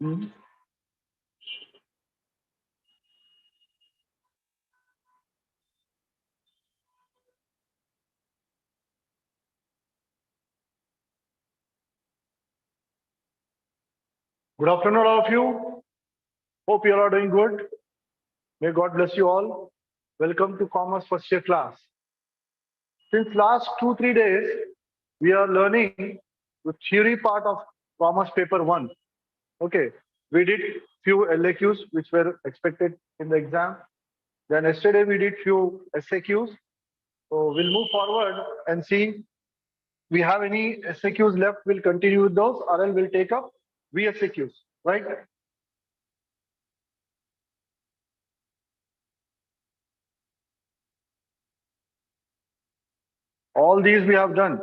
Hmm. Good afternoon, all of you. Hope you all are doing good. May God bless you all. Welcome to Commerce First Year class. Since last 2-3 days, we are learning the theory part of Commerce Paper 1. Okay, we did few LAQs which were expected in the exam. Then yesterday we did few SAQs. So we'll move forward and see we have any SAQs left. We'll continue with those, or else we'll take up VSAQs. Right? All these we have done.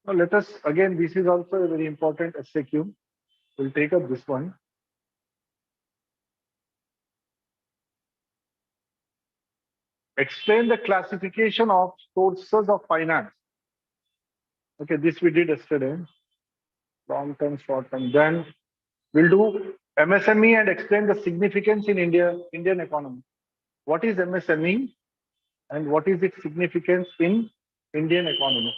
Now let us again. This is also a very important SAQ. We'll take up this one. Explain the classification of sources of finance. Okay, this we did yesterday. Long term, short term. Then we'll do MSME and explain the significance in Indian economy. What is MSME and what is its significance in Indian economy?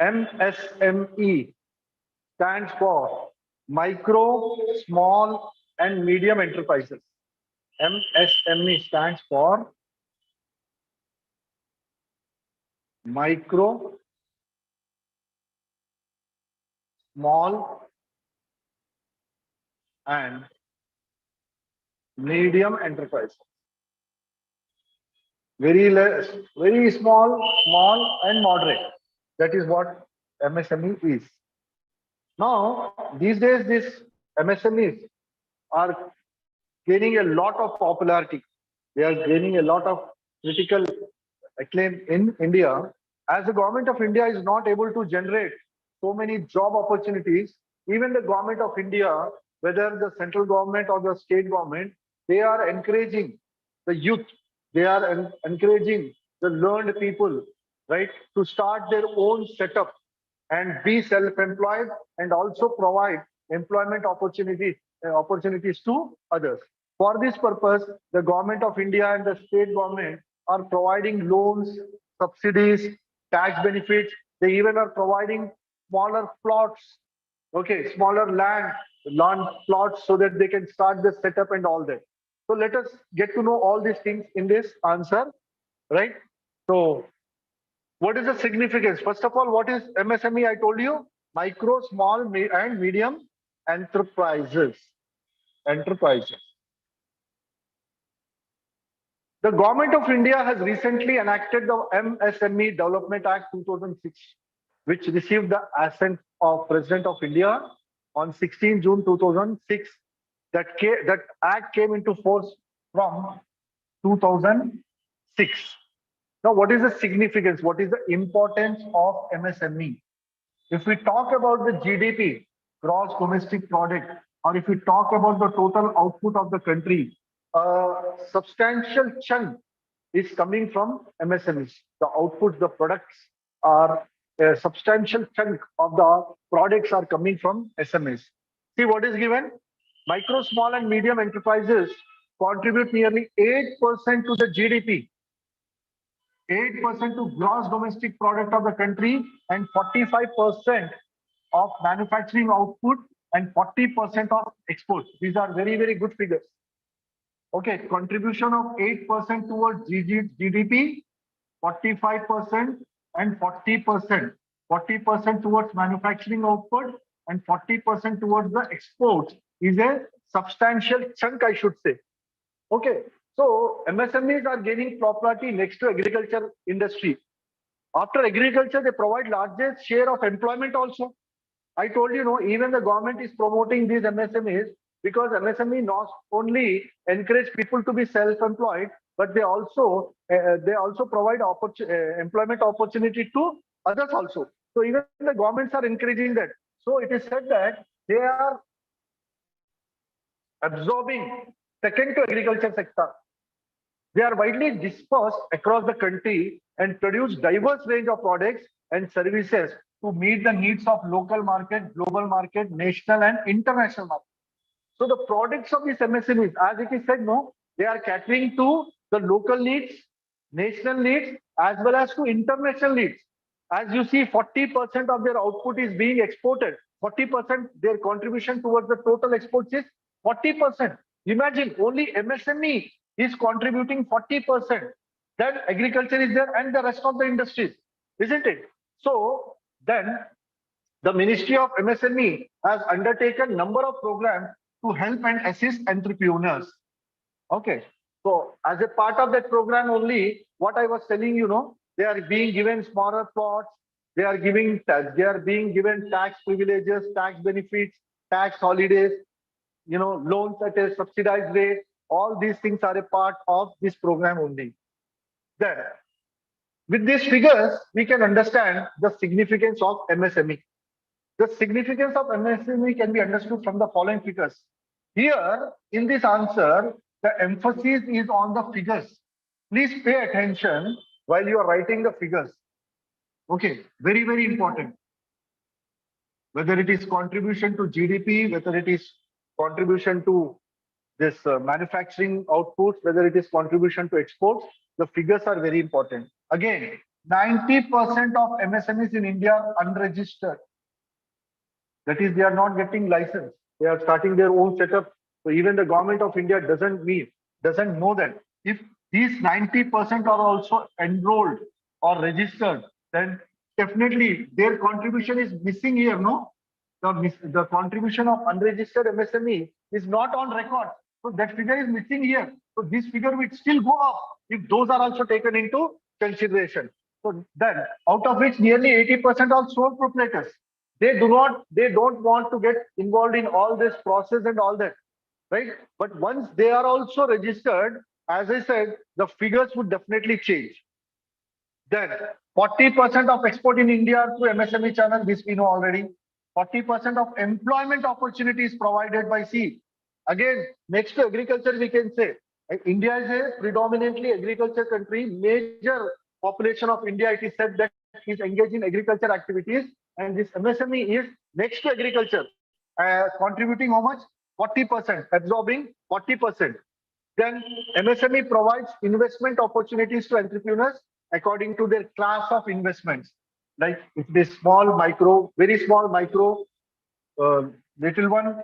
MSME stands for micro, small, and medium enterprises. MSME stands for micro, small, and medium enterprise. Very less, very small, and moderate. That is what MSME is. Now, these days, these MSMEs are gaining a lot of popularity. They are gaining a lot of critical acclaim in India. As the government of India is not able to generate so many job opportunities, even the government of India, whether the central government or the state government, they are encouraging the youth, they are encouraging the learned people, right, to start their own setup and be self-employed and also provide employment opportunities to others. For this purpose, the government of India and the state government are providing loans, subsidies, tax benefits. They even are providing smaller plots, okay, smaller land plots so that they can start the setup and all that. So let us get to know all these things in this answer, right? So what is the significance? First of all, what is MSME? I told you micro, small, and medium enterprises. Enterprises. The government of India has recently enacted the MSME Development Act 2006, which received the assent of President of India on 16 June 2006. That act came into force from 2006. Now, what is the significance? What is the importance of MSME? If we talk about the GDP, gross domestic product, or if we talk about the total output of the country, a substantial chunk is coming from MSMEs. The outputs, the products are a substantial chunk of the products are coming from SMEs. See what is given? Micro, small, and medium enterprises contribute nearly 8% to the GDP, 8% to gross domestic product of the country, and 45% of manufacturing output and 40% of exports. These are very, very good figures. Okay, contribution of 8% towards GDP, 45% and 40%. 40% towards manufacturing output and 40% towards the exports is a substantial chunk, I should say. Okay, so MSMEs are gaining popularity next to agriculture industry. After agriculture, they provide largest share of employment also. I told you, no, even the government is promoting these MSMEs because MSME not only encourage people to be self-employed, but they also provide employment opportunity to others also. So even the governments are encouraging that. So it is said that they are absorbing second to agriculture sector. They are widely dispersed across the country and produce diverse range of products and services to meet the needs of local market, global market, national and international market. So the products of these MSMEs, as it is said, no, they are catering to the local needs, national needs, as well as to international needs. As you see, 40% of their output is being exported. 40% their contribution towards the total exports is 40%. Imagine only MSME is contributing 40%. Then agriculture is there and the rest of the industries, isn't it? So then the Ministry of MSME has undertaken number of programs to help and assist entrepreneurs. Okay. So as a part of that program only, what I was telling you, know, they are being given smaller plots, they are being given tax privileges, tax benefits, tax holidays, loans at a subsidized rate. All these things are a part of this program only. Then, with these figures, we can understand the significance of MSME. The significance of MSME can be understood from the following figures. Here, in this answer, the emphasis is on the figures. Please pay attention while you are writing the figures. Okay, very, very important. Whether it is contribution to GDP, whether it is contribution to this manufacturing outputs, whether it is contribution to exports, the figures are very important. Again, 90% of MSMEs in India are unregistered. That is, they are not getting license. They are starting their own setup. So even the government of India doesn't know that. If these 90% are also enrolled or registered, then definitely their contribution is missing here, no? The contribution of unregistered MSME is not on record. So that figure is missing here. So this figure will still go up if those are also taken into consideration. So then, out of which nearly 80% are sole proprietors. They don't want to get involved in all this process and all that, right? But once they are also registered, as I said, the figures would definitely change. Then 40% of export in India through MSME channel, this we know already. 40% of employment opportunities provided by C. Again, next to agriculture, we can say India is a predominantly agriculture country. Major population of India, it is said that is engaged in agriculture activities, and this MSME is next to agriculture, contributing how much? 40%, absorbing 40%. Then MSME provides investment opportunities to entrepreneurs according to their class of investments. Like if it is small, micro, very small, micro, little one,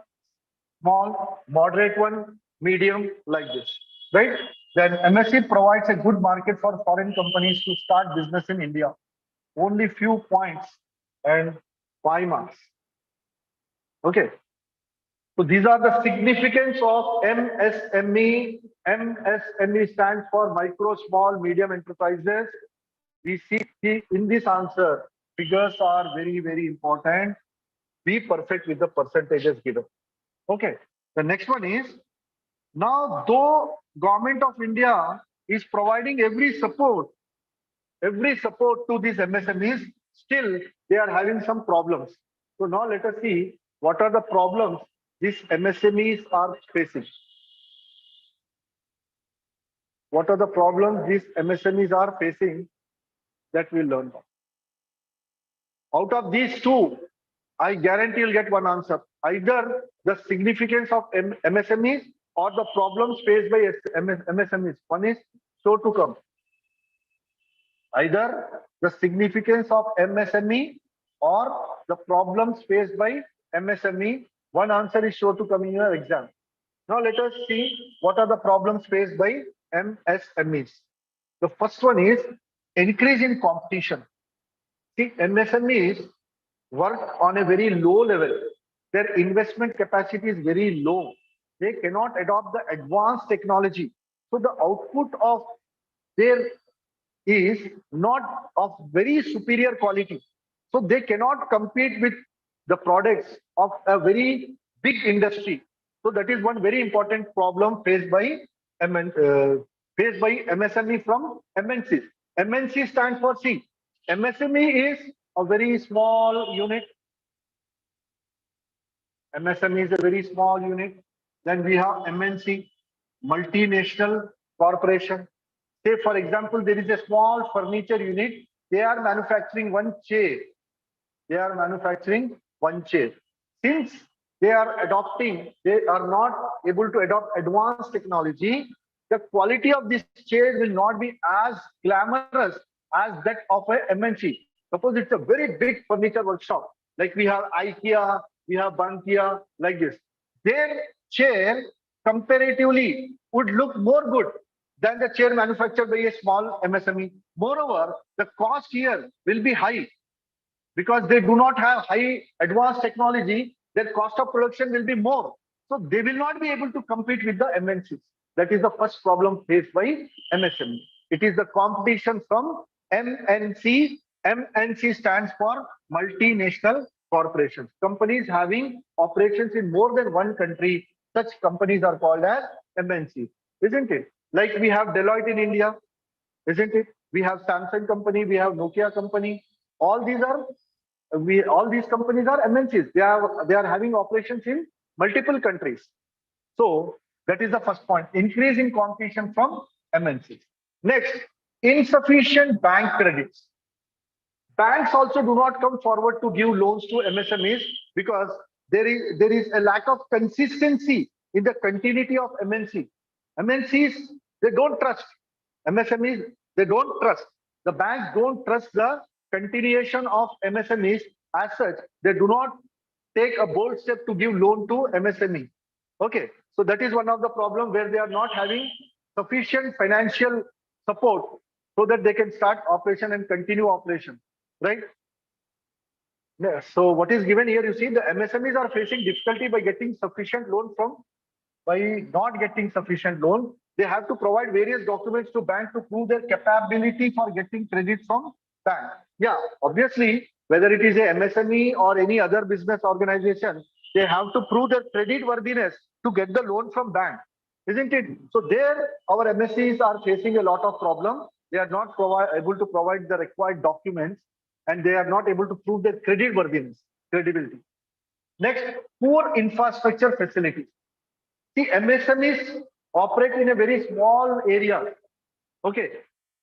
small, moderate one, medium, like this, right? Then MSC provides a good market for foreign companies to start business in India. Only few points and 5 marks. Okay. So these are the significance of MSME. MSME stands for micro, small, medium enterprises. We see in this answer, figures are very, very important. Be perfect with the percentages given. Okay. The next one is, now though government of India is providing every support to these MSMEs, still they are having some problems. So now let us see what are the problems these MSMEs are facing. What are the problems these MSMEs are facing that we'll learn about. Out of these two, I guarantee you'll get one answer. Either the significance of MSMEs or the problems faced by MSMEs. One is sure to come. Either the significance of MSME or the problems faced by MSME. One answer is sure to come in your exam. Now let us see what are the problems faced by MSMEs. The first one is increase in competition. See, MSMEs work on a very low level. Their investment capacity is very low. They cannot adopt the advanced technology. So the output of their is not of very superior quality. So they cannot compete with the products of a very big industry. So that is one very important problem faced by MSME from MNCs. MNC stands for C. MSME is a very small unit. MSME is a very small unit. Then we have MNC, multinational corporation. Say, for example, there is a small furniture unit. They are manufacturing one chair. They are manufacturing one chair. Since they are not able to adopt advanced technology, the quality of this chair will not be as glamorous as that of a MNC. Suppose it's a very big furniture workshop, like we have IKEA, we have Bankia, like this. Their chair comparatively would look more good than the chair manufactured by a small MSME. Moreover, the cost here will be high because they do not have high advanced technology. Their cost of production will be more. So they will not be able to compete with the MNCs. That is the first problem faced by MSME. It is the competition from MNC. MNC stands for multinational corporations. Companies having operations in more than one country. Such companies are called as MNC, isn't it? Like we have Deloitte in India, isn't it? We have Samsung company, we have Nokia company. All these are all these companies are MNCs. They are having operations in multiple countries. So that is the first point. Increase in competition from MNCs. Next, insufficient bank credits. Banks also do not come forward to give loans to MSMEs because there is a lack of consistency in the continuity of MNC. MNCs, they don't trust. MSMEs, they don't trust. The banks don't trust the continuation of MSMEs. As such, they do not take a bold step to give loan to MSME. Okay, so that is one of the problem where they are not having sufficient financial support so that they can start operation and continue operation, right? Yeah, so what is given here, you see the MSMEs are facing difficulty by getting sufficient loan from, by not getting sufficient loan. They have to provide various documents to bank to prove their capability for getting credit from bank. Yeah, obviously, whether it is a MSME or any other business organization, they have to prove their credit worthiness to get the loan from bank, isn't it? So there, our MSCs are facing a lot of problem. They are not able to provide the required documents, and they are not able to prove their credit worthiness, credibility. Next, poor infrastructure facilities. See, MSMEs operate in a very small area. Okay.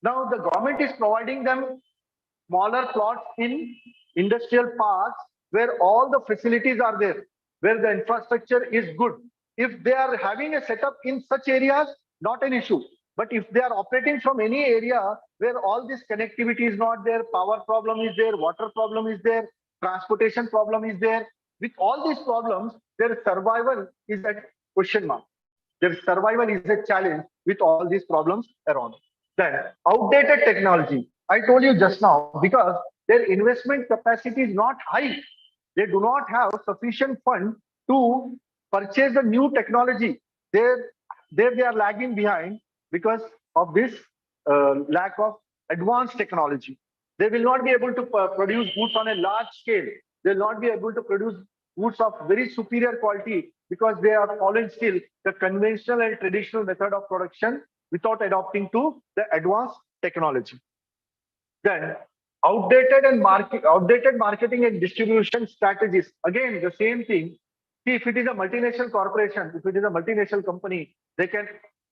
Now the government is providing them smaller plots in industrial parks where all the facilities are there, where the infrastructure is good. If they are having a setup in such areas, not an issue. But if they are operating from any area where all this connectivity is not there, power problem is there, water problem is there, transportation problem is there, with all these problems, their survival is at question mark. Their survival is a challenge with all these problems around. Then, outdated technology. I told you just now, because their investment capacity is not high. They do not have sufficient fund to purchase the new technology. There, they are lagging behind because of this lack of advanced technology. They will not be able to produce goods on a large scale. They will not be able to produce goods of very superior quality because they are following still the conventional and traditional method of production without adopting to the advanced technology. Then outdated marketing and distribution strategies. Again, the same thing. See, if it is a multinational corporation, if it is a multinational company, they can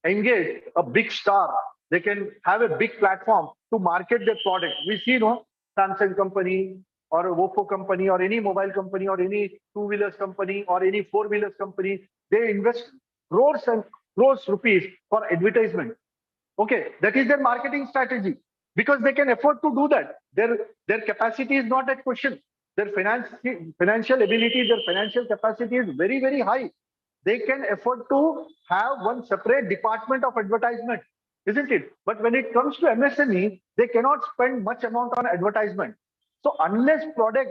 engage a big star. They can have a big platform to market their product. We see, no, Samsung company or a Oppo company or any mobile company or any two-wheelers company or any four-wheelers company, they invest crores and crores rupees for advertisement. Okay, that is their marketing strategy because they can afford to do that. Their capacity is not at question. Their financial ability, their financial capacity is very, very high. They can afford to have one separate department of advertisement, isn't it? But when it comes to MSME, they cannot spend much amount on advertisement. So unless product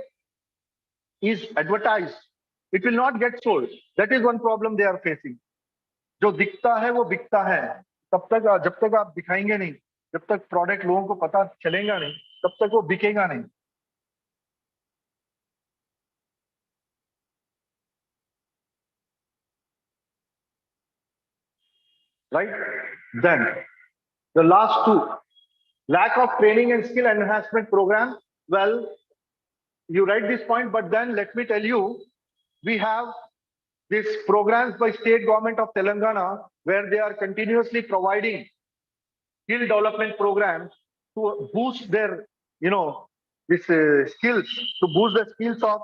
is advertised, it will not get sold. That is one problem they are facing. जो दिखता है वो बिकता है. तब तक जब तक आप दिखाएंगे नहीं, जब तक प्रोडक्ट लोगों को पता चलेगा नहीं, तब तक वो बिकेगा नहीं. right? Then the last two, lack of training and skill enhancement program. Well, you write this point, but then let me tell you, we have these programs by state government of Telangana where they are continuously providing skill development programs to boost their, this skills, to boost the skills of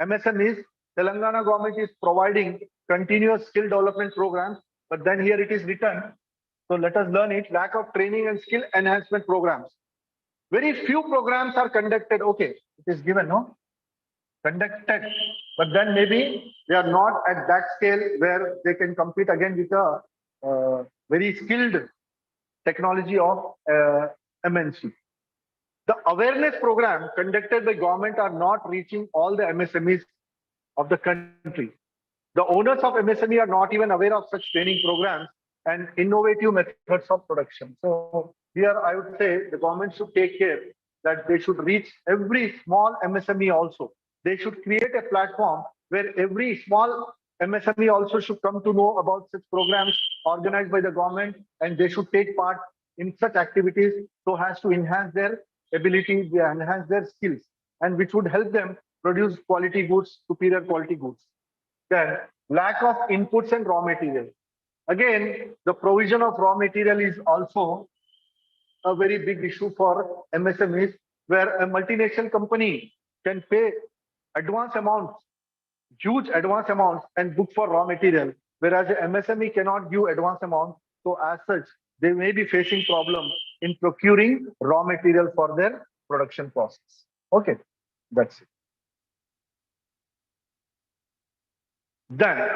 MSMEs. Telangana government is providing continuous skill development programs, but then here it is written. So let us learn it. Lack of training and skill enhancement programs. Very few programs are conducted. Okay, it is given, no? Conducted, but then maybe they are not at that scale where they can compete again with a very skilled technology of MNC. The awareness program conducted by government are not reaching all the MSMEs of the country. The owners of MSME are not even aware of such training programs and innovative methods of production. So here I would say the government should take care that they should reach every small MSME also. They should create a platform where every small MSME also should come to know about such programs organized by the government, and they should take part in such activities so as to enhance their ability, they enhance their skills, and which would help them produce quality goods, superior quality goods. Then lack of inputs and raw material. Again, the provision of raw material is also a very big issue for MSMEs, where a multinational company can pay advance amounts, huge advance amounts, and book for raw material, whereas a MSME cannot give advance amount. So as such, they may be facing problems in procuring raw material for their production process. Okay, that's it. Then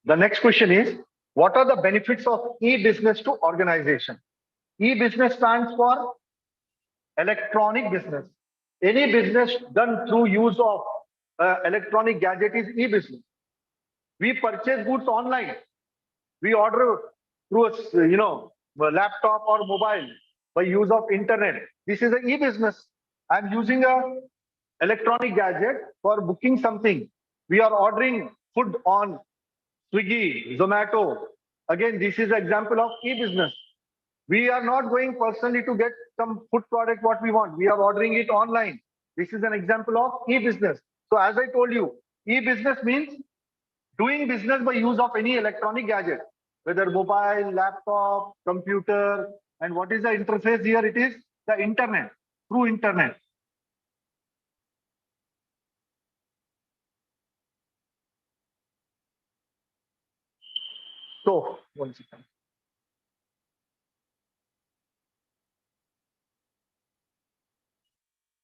the next question is, what are the benefits of e-business to organization? E-business stands for electronic business. Any business done through use of electronic gadget is e-business. We purchase goods online. We order through a laptop or mobile by use of internet. This is an e-business. I'm using a electronic gadget for booking something. We are ordering food on Swiggy, Zomato. Again, this is an example of e-business. We are not going personally to get some food product what we want. We are ordering it online. This is an example of e-business. So as I told you, e-business means doing business by use of any electronic gadget, whether mobile, laptop, computer, and what is the interface here? It is the internet, through internet. So, one second.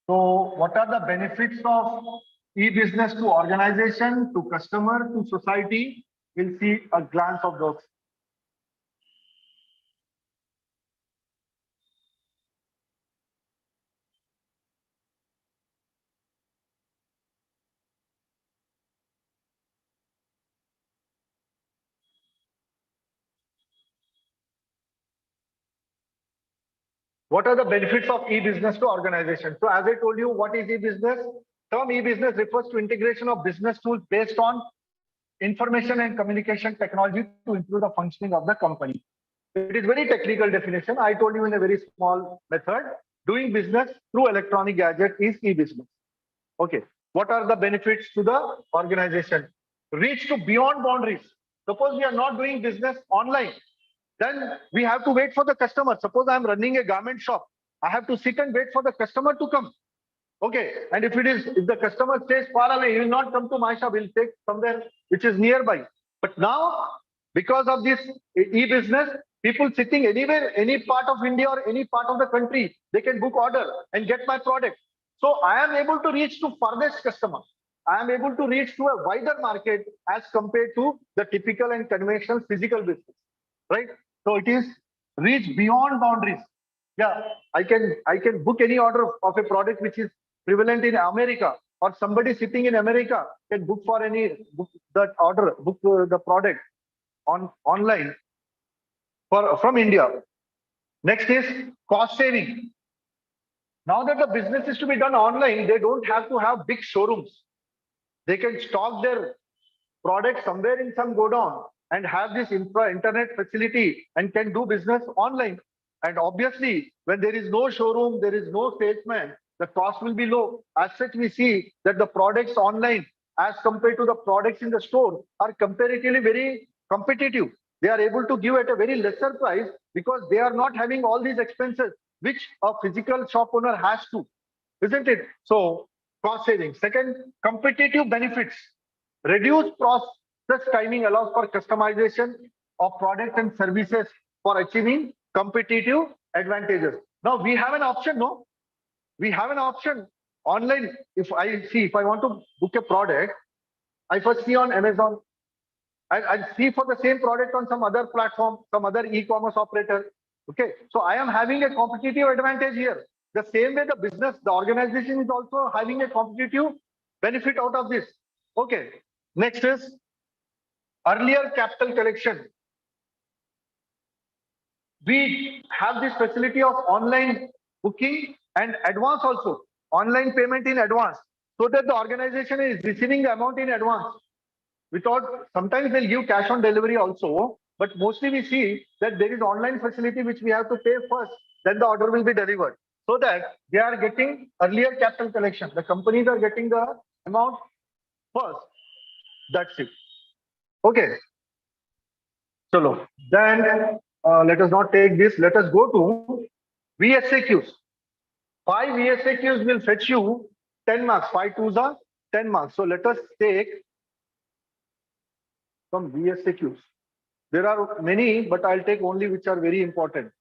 So, what are the benefits of e-business to organization, to customer, to society? We'll see a glance of those. What are the benefits of e-business to organization? So as I told you, what is e-business? Term e-business refers to integration of business tools based on information and communication technology to improve the functioning of the company. It is very technical definition. I told you in a very small method. Doing business through electronic gadget is e-business. Okay. What are the benefits to the organization? Reach to beyond boundaries. Suppose we are not doing business online, then we have to wait for the customer. Suppose I'm running a garment shop. I have to sit and wait for the customer to come. Okay. And if the customer stays far away, he will not come to my shop. He'll take somewhere which is nearby. But now, because of this e-business, people sitting anywhere, any part of India or any part of the country, they can book order and get my product. So I am able to reach to farthest customer. I am able to reach to a wider market as compared to the typical and conventional physical business, right? So it is reach beyond boundaries. Yeah, I can book any order of a product which is prevalent in America, or somebody sitting in America can book for book that order, book the product online from India. Next is cost saving. Now that the business is to be done online, they don't have to have big showrooms. They can stock their product somewhere in some godown and have this internet facility and can do business online. And obviously, when there is no showroom, there is no salesman, the cost will be low. As such, we see that the products online as compared to the products in the store are comparatively very competitive. They are able to give at a very lesser price because they are not having all these expenses which a physical shop owner has to, isn't it? So cost saving. Second, competitive benefits. Reduced process timing allows for customization of products and services for achieving competitive advantages. Now we have an option, no? We have an option online. If I want to book a product, I first see on Amazon. I see for the same product on some other platform, some other e-commerce operator. Okay, so I am having a competitive advantage here. The same way the business, the organization is also having a competitive benefit out of this. Okay, next is earlier capital collection. We have this facility of online booking and advance also, online payment in advance, so that the organization is receiving the amount in advance. Without, sometimes they'll give cash on delivery also, but mostly we see that there is online facility which we have to pay first, then the order will be delivered. So that they are getting earlier capital collection. The companies are getting the amount first. That's it. Okay. So then let us not take this. Let us go to VSAQs. 5 VSAQs will fetch you 10 marks. 5 twos are 10 marks. So let us take some VSAQs. There are many, but I'll take only which are very important.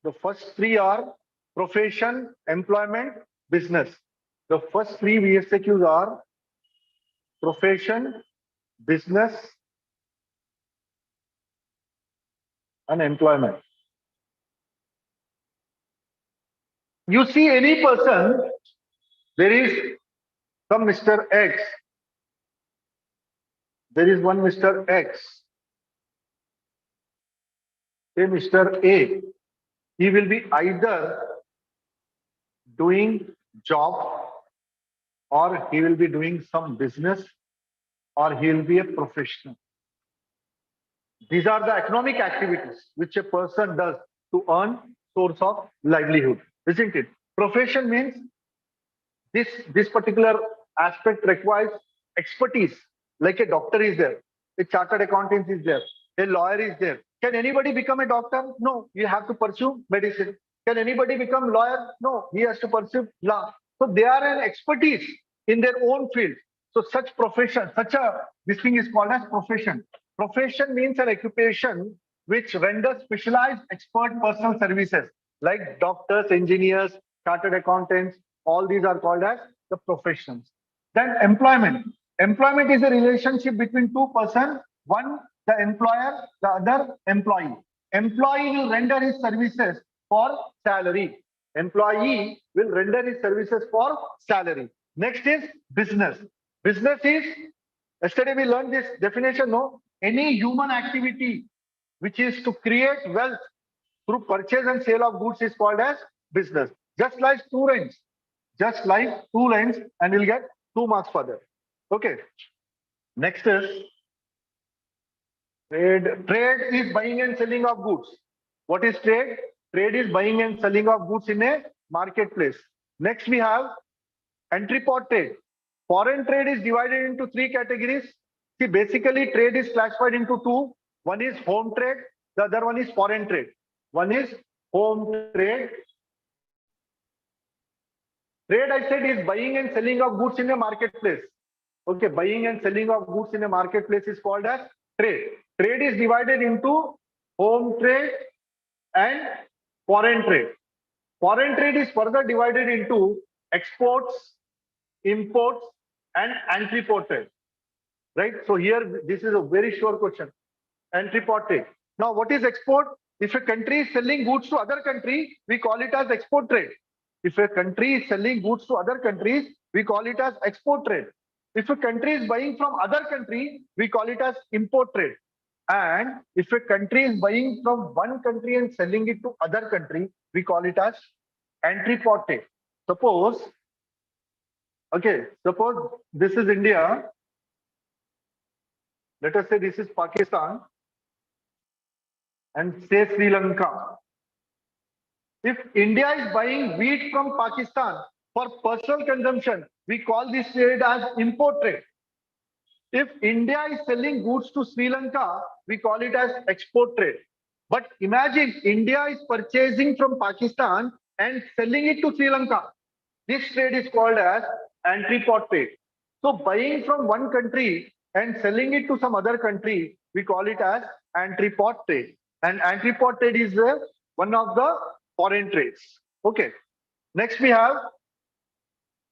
The first 3 are profession, employment, business. The first 3 VSAQs are profession, business, and employment. You see any person, there is some Mr. X. There is one Mr. X. Say Mr. A. He will be either doing job, or he will be doing some business, or he will be a professional. These are the economic activities which a person does to earn source of livelihood, isn't it? Profession means this particular aspect requires expertise. Like a doctor is there, a chartered accountant is there, a lawyer is there. Can anybody become a doctor? No, you have to pursue medicine. Can anybody become lawyer? No, he has to pursue law. So they are an expertise in their own field. So such profession, this thing is called as profession. Profession means an occupation which renders specialized expert personal services like doctors, engineers, chartered accountants. All these are called as the professions. Then employment. Employment is a relationship between 2 persons, one the employer, the other employee. Employee will render his services for salary. Employee will render his services for salary. Next is business. Business is, yesterday we learned this definition, no? Any human activity which is to create wealth through purchase and sale of goods is called as business. Just like 2 lines. Just like 2 lines, and we'll get 2 marks for that. Okay. Next is trade. Trade is buying and selling of goods. What is trade? Trade is buying and selling of goods in a marketplace. Next we have entrepot trade. Foreign trade is divided into 3 categories. See, basically trade is classified into 2. One is home trade, the other one is foreign trade. One is home trade. Trade, I said, is buying and selling of goods in a marketplace. Okay, buying and selling of goods in a marketplace is called as trade. Trade is divided into home trade and foreign trade. Foreign trade is further divided into exports, imports, and entrepot trade. Right? So here, this is a very sure question. Entrepot trade. Now, what is export? If a country is selling goods to other country, we call it as export trade. If a country is selling goods to other countries, we call it as export trade. If a country is buying from other country, we call it as import trade. And if a country is buying from one country and selling it to other country, we call it as entrepot trade. Suppose Okay, suppose this is India. Let us say this is Pakistan and say Sri Lanka. If India is buying wheat from Pakistan for personal consumption, we call this trade as import trade. If India is selling goods to Sri Lanka, we call it as export trade. But imagine India is purchasing from Pakistan and selling it to Sri Lanka. This trade is called as anti-pot trade. So buying from one country and selling it to some other country, we call it as anti-pot trade. And anti-pot trade is one of the foreign trades. Okay. Next we have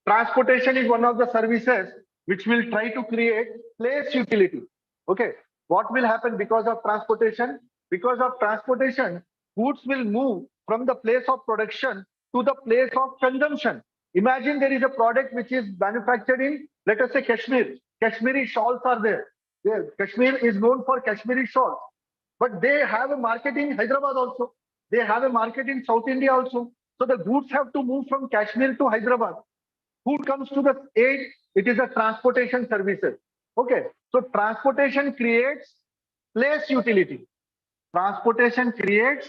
transportation is one of the services which will try to create place utility. Okay. What will happen because of transportation? Because of transportation, goods will move from the place of production to the place of consumption. Imagine there is a product which is manufactured in, let us say, Kashmir. Kashmiri shawls are there. There, Kashmir is known for Kashmiri shawls, but they have a market in Hyderabad also. They have a market in South India also. So the goods have to move from Kashmir to Hyderabad. Who comes to the aid? It is a transportation services. Okay, so transportation creates place utility. Transportation creates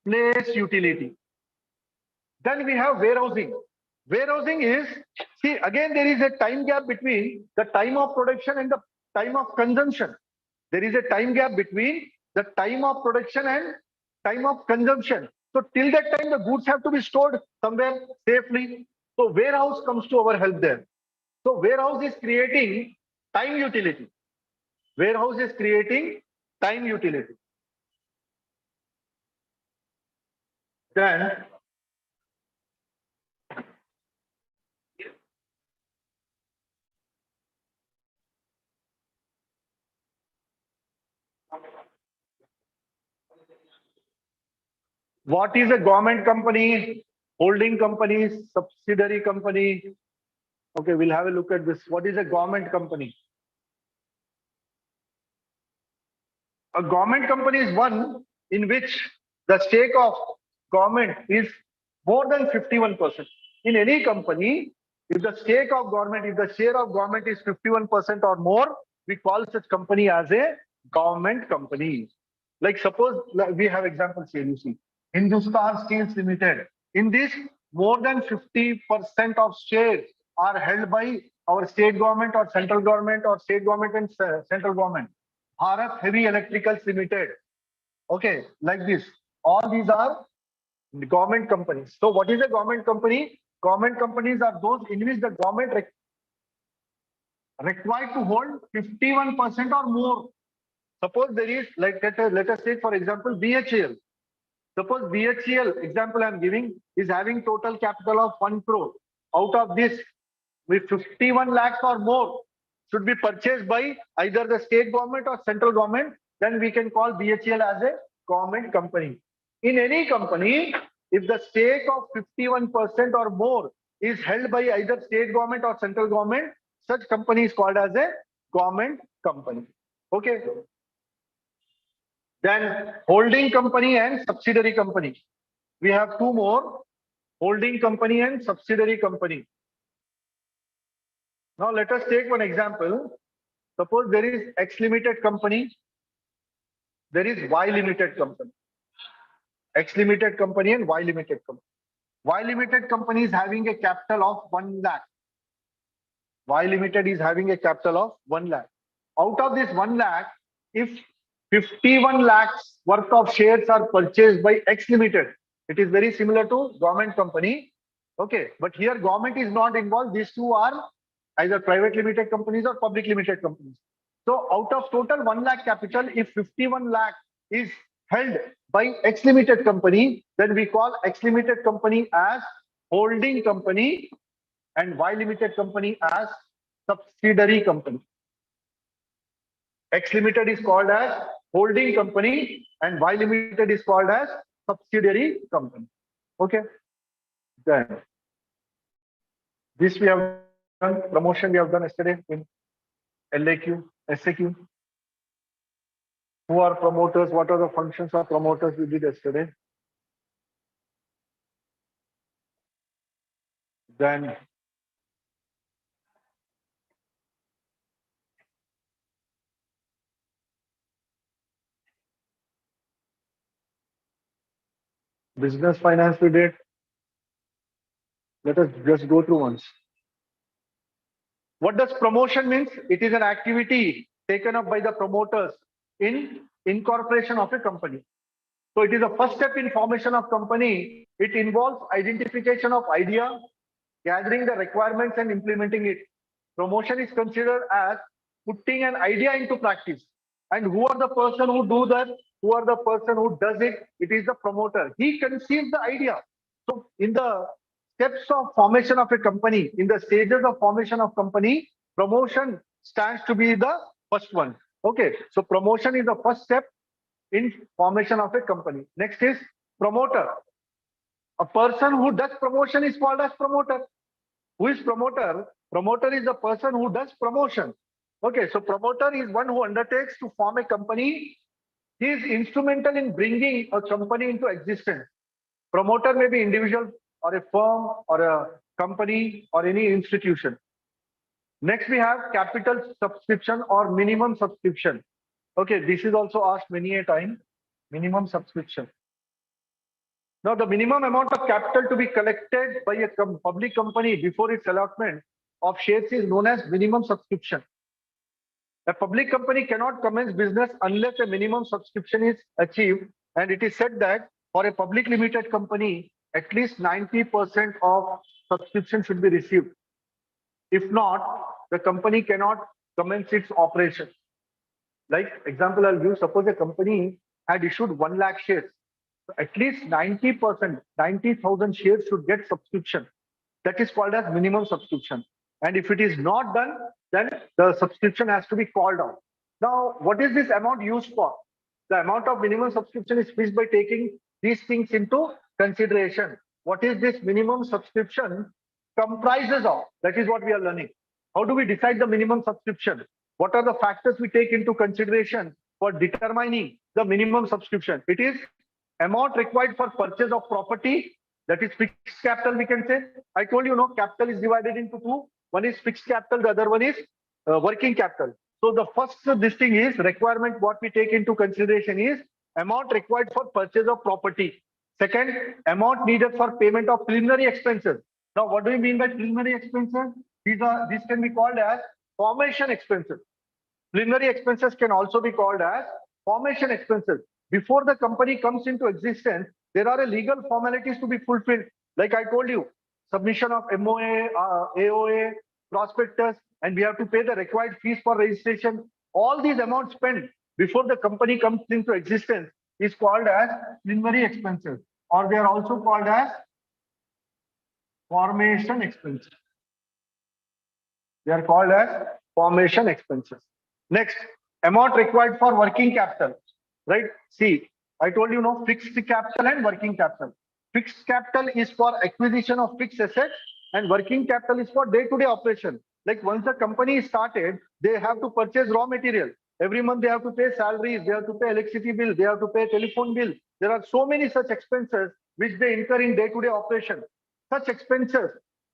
place utility. Then we have warehousing. Warehousing is, see, again, there is a time gap between the time of production and the time of consumption. There is a time gap between the time of production and time of consumption. So till that time, the goods have to be stored somewhere safely. So warehouse comes to our help there. So warehouse is creating time utility. Warehouse is creating time utility. Then what is a government company, holding company, subsidiary company? Okay, we'll have a look at this. What is a government company? A government company is one in which the stake of government is more than 51%. In any company, if the stake of government, if the share of government is 51% or more, we call such company as a government company. Like suppose we have examples here, you see. Hindustan Steels Limited. In this, more than 50% of shares are held by our state government or central government or state government and central government. Bharat Heavy Electricals Limited. Okay, like this. All these are government companies. So what is a government company? Government companies are those in which the government required to hold 51% or more. Suppose there is, like, let us take for example BHEL. Suppose BHEL, example I am giving, is having total capital of 1 crore. Out of this, with 51 lakhs or more should be purchased by either the state government or central government, then we can call BHEL as a government company. In any company, if the stake of 51% or more is held by either state government or central government, such company is called as a government company. Okay. Then holding company and subsidiary company. We have two more, holding company and subsidiary company. Now let us take one example. Suppose there is X limited company, there is Y limited company. X limited company and Y limited company. Y limited company is having a capital of 1 lakh. Y limited is having a capital of 1 lakh. Out of this 1 lakh, if 51 lakhs worth of shares are purchased by X limited, it is very similar to government company. Okay, but here government is not involved. These two are either private limited companies or public limited companies. So out of total 1 lakh capital, if 51 lakh is held by X limited company, then we call X limited company as holding company and Y limited company as subsidiary company. X limited is called as holding company and Y limited is called as subsidiary company. Okay. Then this we have done, promotion we have done yesterday in LAQ, SAQ. Who are promoters? What are the functions of promoters we did yesterday? Then Business finance we did. Let us just go through once. What does promotion means? It is an activity taken up by the promoters in incorporation of a company. So it is the first step in formation of company. It involves identification of idea, gathering the requirements and implementing it. Promotion is considered as putting an idea into practice. And who are the person who do that? Who are the person who does it? It is the promoter. He conceives the idea. So in the steps of formation of a company, in the stages of formation of company, promotion stands to be the first one. Okay, so promotion is the first step in formation of a company. Next is promoter. A person who does promotion is called as promoter. Who is promoter? Promoter is the person who does promotion. Okay, so promoter is one who undertakes to form a company. He is instrumental in bringing a company into existence. Promoter may be individual or a firm or a company or any institution. Next, we have capital subscription or minimum subscription. Okay, this is also asked many a time. Minimum subscription. Now, the minimum amount of capital to be collected by a public company before its allotment of shares is known as minimum subscription. A public company cannot commence business unless a minimum subscription is achieved, and it is said that for a public limited company, at least 90% of subscription should be received. If not, the company cannot commence its operation. Like example, I'll give, suppose a company had issued 1 lakh shares. So at least 90%, 90,000 shares should get subscription. That is called as minimum subscription. And if it is not done, then the subscription has to be called out. Now, what is this amount used for? The amount of minimum subscription is fixed by taking these things into consideration. What is this minimum subscription comprises of? That is what we are learning. How do we decide the minimum subscription? What are the factors we take into consideration for determining the minimum subscription? It is amount required for purchase of property, that is fixed capital, we can say. I told you, no, capital is divided into two. One is fixed capital, the other one is working capital. So the first this thing is requirement, what we take into consideration is amount required for purchase of property. Second, amount needed for payment of preliminary expenses. Now, what do we mean by preliminary expenses? These can be called as formation expenses. Preliminary expenses can also be called as formation expenses. Before the company comes into existence, there are legal formalities to be fulfilled. Like I told you, submission of MOA, AOA, prospectus, and we have to pay the required fees for registration. All these amounts spent before the company comes into existence is called as preliminary expenses, or they are also called as formation expenses. They are called as formation expenses. Next, amount required for working capital, right? See, I told you, no, fixed capital and working capital. Fixed capital is for acquisition of fixed assets and working capital is for day-to-day operation. Like once the company is started, they have to purchase raw material. Every month they have to pay salaries, they have to pay electricity bill, they have to pay telephone bill. There are so many such expenses which they incur in day-to-day operation. Such expenses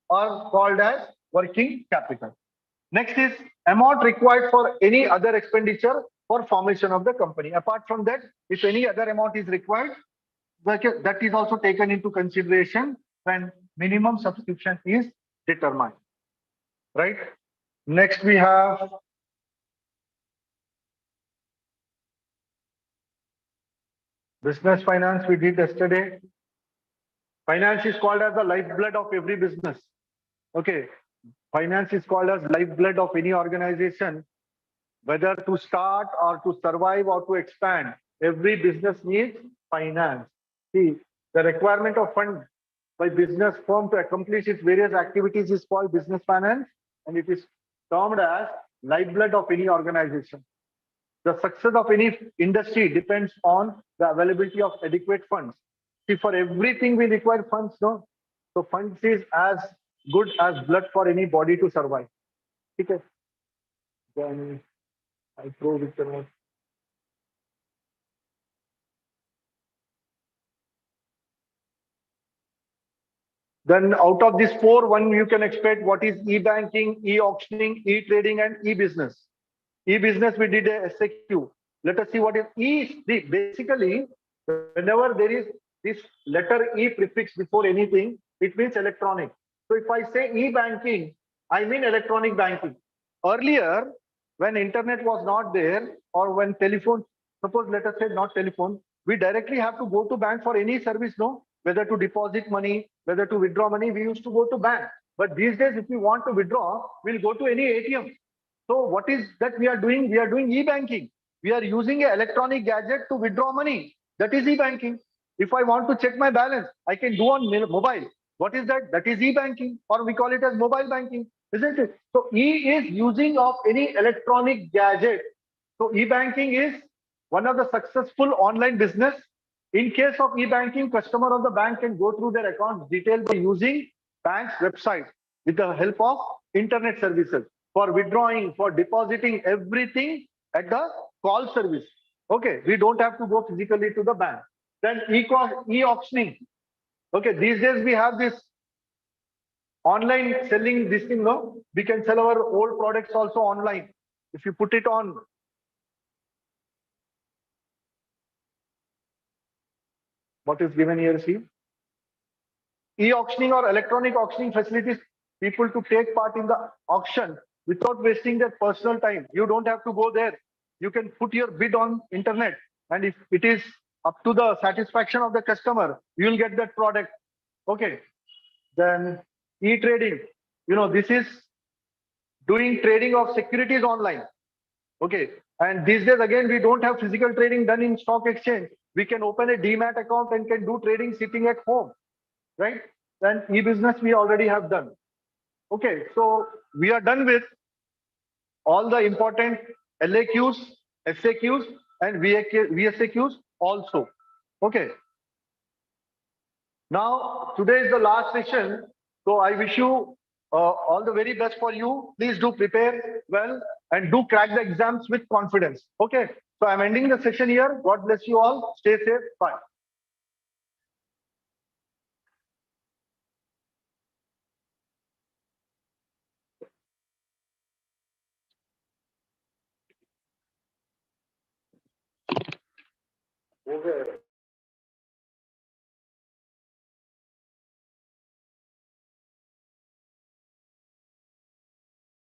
are called as working capital. Next is amount required for any other expenditure for formation of the company. Apart from that, if any other amount is required, that is also taken into consideration when minimum subscription is determined. Right? Next we have business finance we did yesterday. Finance is called as the lifeblood of every business. Okay. Finance is called as lifeblood of any organization, whether to start or to survive or to expand. Every business needs finance. See, the requirement of fund by business firm to accomplish its various activities is called business finance, and it is termed as lifeblood of any organization. The success of any industry depends on the availability of adequate funds. See, for everything we require funds, no? So funds is as good as blood for any body to survive. Okay. Then I throw with the note. Then out of these four, one you can expect what is e-banking, e-auctioning, e-trading, and e-business. E-business we did a SAQ. Let us see what is e. Basically, whenever there is this letter E prefix before anything, it means electronic. So if I say e-banking, I mean electronic banking. Earlier, when internet was not there, or when telephone, suppose let us say not telephone, we directly have to go to bank for any service, no? Whether to deposit money, whether to withdraw money, we used to go to bank. But these days, if we want to withdraw, we'll go to any ATM. So what is that we are doing? We are doing e-banking. We are using an electronic gadget to withdraw money. That is e-banking. If I want to check my balance, I can do on mobile. What is that? That is e-banking, or we call it as mobile banking, isn't it? So E is using of any electronic gadget. So e-banking is one of the successful online business. In case of e-banking, customer of the bank can go through their account detail by using bank's website with the help of internet services for withdrawing, for depositing, everything at the call service. Okay, we don't have to go physically to the bank. Then e-auctioning. Okay, these days we have this online selling this thing, no? We can sell our old products also online. If you put it on, what is given here, see? E-auctioning or electronic auctioning facilities people to take part in the auction without wasting their personal time. You don't have to go there. You can put your bid on internet, and if it is up to the satisfaction of the customer, you will get that product. Okay. Then e-trading. This is doing trading of securities online. Okay. And these days, again, we don't have physical trading done in stock exchange. We can open a demat account and can do trading sitting at home, right? Then e-business we already have done. Okay, so we are done with all the important LAQs, FAQs, and VSAQs also. Okay. Now, today is the last session. So I wish you all the very best for you. Please do prepare well and do crack the exams with confidence. Okay. So I'm ending the session here. God bless you all. Stay safe. Bye. Okay.